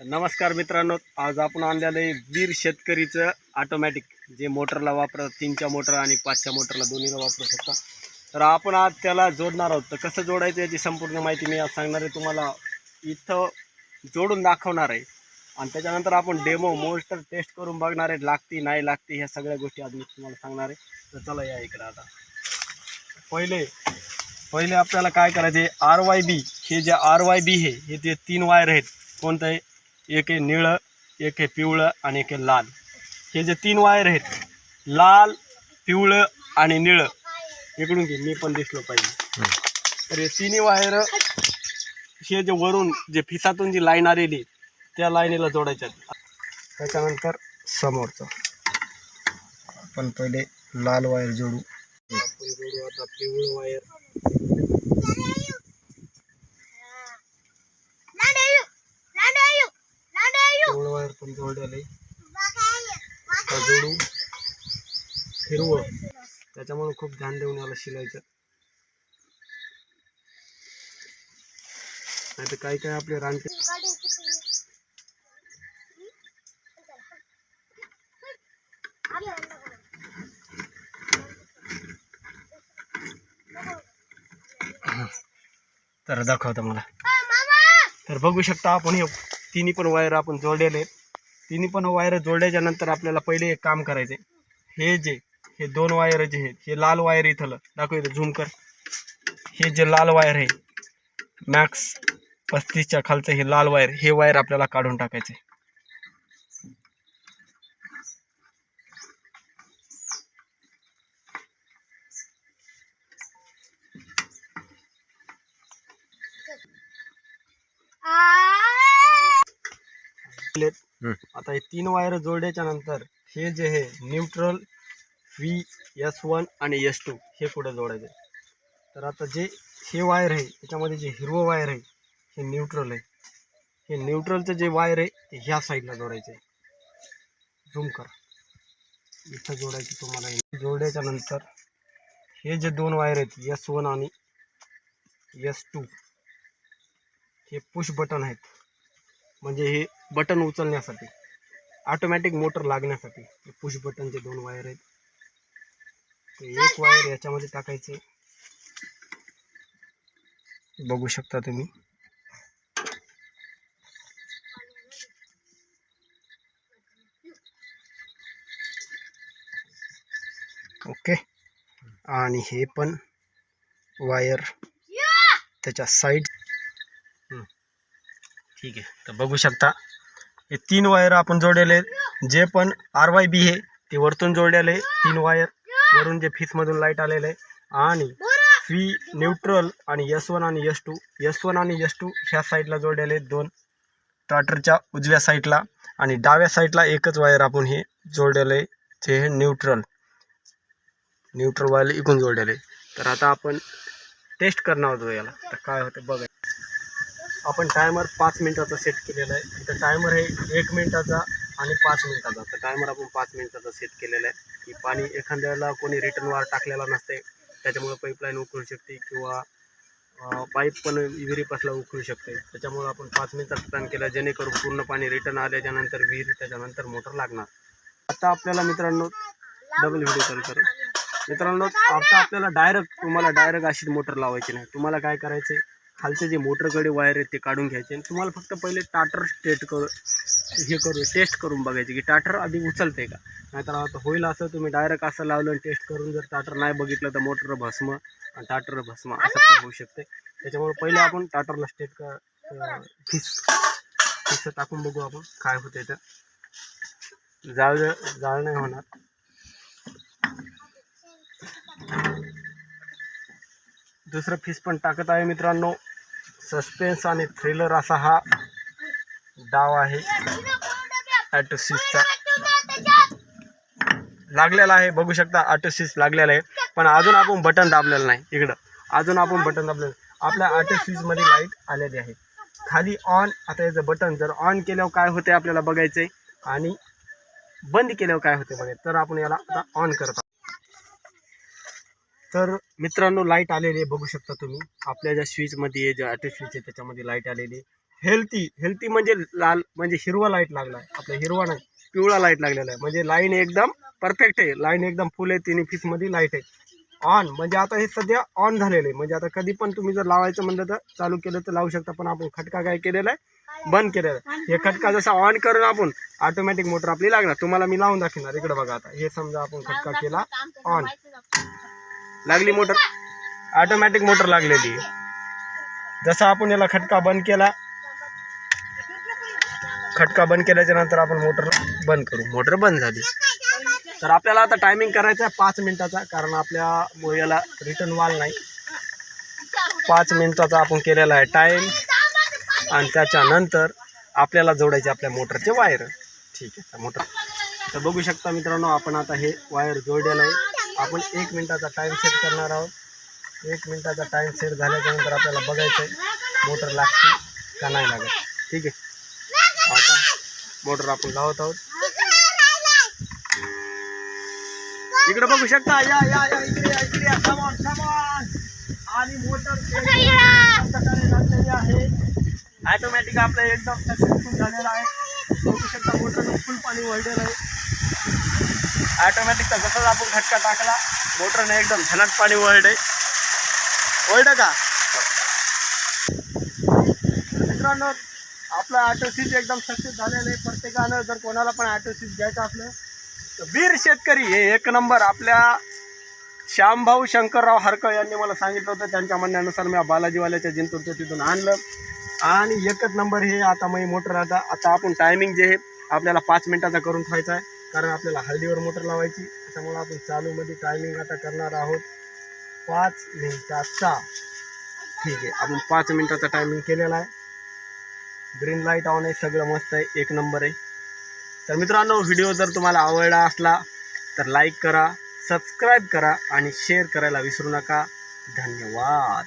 नमस्कार मित्रांनो, आज आपण आणलेलं आहे वीर शेतकरीचं ऑटोमॅटिक जे मोटरला वापरतात, 3च्या मोटर आणि 5च्या मोटरला दोन्हीला वापरू शकता. तर आपण आज त्याला जोडणार आहोत. तर कसं जोडायचं याची संपूर्ण माहिती मी आज सांगणार आहे तुम्हाला. इथं जोडून दाखवणार आहे आणि त्याच्यानंतर आपण डेमो मोटर टेस्ट करून बघणार आहे, लागती नाही लागती ह्या सगळ्या गोष्टी आज मी तुम्हाला सांगणार आहे. तर चला या इकडे. आता पहिले आपल्याला काय करायचे, RYB हे जे RYB हे ते 3 वायर आहेत. कोणतं आहे? एक आहे निळं, एक आहे पिवळं आणि एक आहे लाल. हे जे 3 वायर आहेत, लाल, पिवळं आणि निळं, इकडून घे मी पण दिसलो पाहिजे. तर हे 3 वायर हे जे वरून जे फिसातून जी लाईन आलेली त्या लाईनीला जोडायच्यात. त्याच्यानंतर समोरचं आपण पहिले लाल वायर जोडू. आपण जोडू आता पिवळं वायर. पिवळं वायर पण जोडले. जोडू हिरवं, त्याच्यामुळे खूप ध्यान देऊन याला शिलायचं, नाही तर काही आपले रानटे. तर दाखवतो मला. तर बघू शकता आपण हे तिन्ही पण वायर आपण जोडलेले आहेत. तिन्ही पण वायर जोडल्याच्या नंतर आपल्याला पहिले एक काम करायचे. हे 2 वायर जे आहेत, हे लाल वायर इथलं दाखवतो, झूम कर. हे जे लाल वायर आहे मॅक्स 35च्या खालचं हे लाल वायर, हे वायर आपल्याला काढून टाकायचे. आता हे 3 वायर जोडल्याच्या नंतर हे जे आहे न्यूट्रल S1 आणि S2 हे पुढे जोडायचे. तर आता जे हे वायर आहे त्याच्यामध्ये जे हिरवं वायर आहे हे न्यूट्रल आहे. हे न्यूट्रलचं जे वायर आहे ते ह्या साईडला जोडायचे. झूम कर, इथं जोडायचे तुम्हाला. जोडल्याच्या नंतर हे जे 2 वायर आहेत S1 आणि S2 हे पुश बटन आहेत. म्हणजे हे बटन उचलण्यासाठी, ऑटोमॅटिक मोटर लागण्यासाठी हे पुश बटनचे 2 वायर आहेत. ते एक वायर याच्यामध्ये टाकायचे, बघू शकता तुम्ही. ओके. आणि हे पण वायर त्याच्या साईड. ठीक आहे. तर बघू शकता हे 3 वायर आपण जोडलेले. जे पण RYB आहे ते वरतून जोडलेले 3 वायर, वरून जे फिसमधून लाईट आलेलं आहे. आणि न्यूट्रल आणि S1 आणि S2 ह्या साईडला जोडलेले 2 स्टार्टरच्या उजव्या साईडला. आणि डाव्या साईडला एकच वायर आपण हे जोडलेले, जे हे न्यूट्रल वायर इकडून जोडलेले. तर आता आपण टेस्ट करणार आहोत याला. तर काय होतं बघा. आपण टायमर 5 मिनिटाचा सेट केलेला आहे. तर टायमर आहे 1 मिनिटाचा आणि 5 मिनिटाचा. तर टायमर आपण 5 मिनिटाचा सेट केलेला आहे की पाणी एखाद्याला कोणी रिटर्न वायर टाकलेला नसते, त्याच्यामुळे पाईपलाईन उकळू शकते किंवा पाईप पण विहिरीपासला उकळू शकते. त्याच्यामुळे आपण 5 मिनिटाचा प्लॅन केला, जेणेकरून पूर्ण पाणी रिटर्न आल्याच्यानंतर विहीर, त्याच्यानंतर मोटर लागणार. आता आपल्याला मित्रांनो डबल व्हिडिओ कॉल करा. मित्रांनो आता आपल्याला तुम्हाला डायरेक्ट अशी मोटर लावायची नाही. तुम्हाला काय करायचे, खालचे जे मोटरकडे वायर आहेत ते काढून घ्यायचे आणि तुम्हाला फक्त पहिले टाटर टेस्ट करून बघायचे की टाटर आधी उचलते का. नाहीतर आता होईल असं तुम्ही डायरेक्ट असं लावलं आणि टेस्ट करून जर टाटर नाही बघितलं तर मोटर भस्म आणि टाटर भस्म असं पण होऊ शकते. त्याच्यामुळे पहिले आपण टाटरला फिस टाकून बघू आपण काय होते. तर जाळ नाही होणार. दुसरं फिस पण टाकत आहे मित्रांनो. सस्पेन्स आणि थ्रिलर असा हा डाव आहे. ऑटोसिसचा लागलेला आहे, बघू शकता. ऑटोसिस लागलेला आहे, पण अजून आपण बटन दाबलेलं नाही. इकडं अजून आपण बटन दाबलेलं. आपल्या ऑटोसिसमध्ये लाईट आलेली आहे खाली ऑन. आता याचं बटन जर ऑन केल्यावर काय होते आपल्याला बघायचं आणि बंद केल्यावर काय होते बघायचं. तर आपण याला आता ऑन करतो. तर मित्रांनो लाईट आलेली आहे बघू शकता तुम्ही. आपल्या ज्या स्विचमध्ये जे ऑटो स्विच आहे त्याच्यामध्ये लाईट आलेली. हेल्थी म्हणजे लाल म्हणजे हिरवा लाईट लागला आहे, आपला हिरवा नाही पिवळा लाईट लागलेला आहे, म्हणजे लाईन एकदम परफेक्ट आहे, लाईन एकदम फुल आहे, 3 पीसमध्ये लाईट आहे. ऑन म्हणजे आता हे सध्या ऑन झालेलं आहे, म्हणजे आता कधी पण तुम्ही जर लावायचं म्हणलं तर चालू केलं तर लावू शकता. पण आपण खटका काय केलेला आहे, बंद केलेला आहे. हे खटका जसा ऑन करून आपण ऑटोमॅटिक मोटर आपली लागणार. तुम्हाला मी लावून दाखवणार. इकडे बघा, आता हे समजा आपण खटका केला ऑन, लागली मोटर, ऑटोमॅटिक मोटर लागलेली आहे. जसा आपण याला खटका बंद केला, खटका बंद केल्याच्या नंतर आपण मोटर बंद करू, मोटर बंद झाली. तर आपल्याला आता टायमिंग करायचा आहे 5 मिनिटाचा, कारण आपल्या याला रिटर्न वाल नाही. 5 मिनिटाचा आपण केलेला आहे टाईम, आणि त्याच्यानंतर आपल्याला जोडायचे आपल्या मोटरचे वायर. ठीक आहे, तर मोटर तर बघू शकता मित्रांनो, आपण आता हे वायर जोडलेलं आहे. आपण 1 मिनिटाचा टाईम सेट करणार आहोत. 1 मिनिटाचा टाईम सेट झाल्याच्या नंतर आपल्याला बघायचं आहे मोटर लागते का नाही लागत. ठीक आहे, आता मोटर आपण लावत आहोत. इकडे बघू शकता, या या या इकडे या, इकडे या, कमॉन कमॉन. आणि मोटर प्रकारे लागलेली आहे. ऑटोमॅटिक आपलं एकदम सक्सेसफुल झालेला आहे. बघू शकता मोटरनं फुल पाणी वळलेलं आहे. ऑटोमॅटिकचा जसंच आपण खटका टाकला, मोटरनं एकदम झनाट पाणी वळले. वळलं का मित्रांनो, आपलं ऑटो स्विच एकदम सक्सेस झालेलं आहे. प्रत्येकानं जर कोणाला पण ऑटो स्विच घ्यायचं असलं तर वीर शेतकरी हे 1 नंबर. आपल्या श्यामभाऊ शंकरराव हरकळ यांनी मला सांगितलं होतं, त्यांच्या म्हणण्यानुसार मी बालाजीवाल्याच्या जिंतूरच्या तिथून आणलं, आणि 1च नंबर हे. आता मी मोटर आता आपण टायमिंग जे आहे आपल्याला 5 मिनिटाचा करून ठेवायचा आहे, कारण आपल्याला हळदीवर मोटर लावायची. त्यामुळे आपण चालूमध्ये टायमिंग आता करणार आहोत 5 मिनिटाचा. ठीक आहे, आपण 5 मिनिटाचा टायमिंग केलेला आहे. ग्रीन लाईट ऑन आहे, सगळं मस्त आहे, 1 नंबर आहे. तर मित्रांनो, व्हिडिओ जर तुम्हाला आवडला असला तर लाईक करा, सबस्क्राईब करा आणि शेअर करायला विसरू नका. धन्यवाद.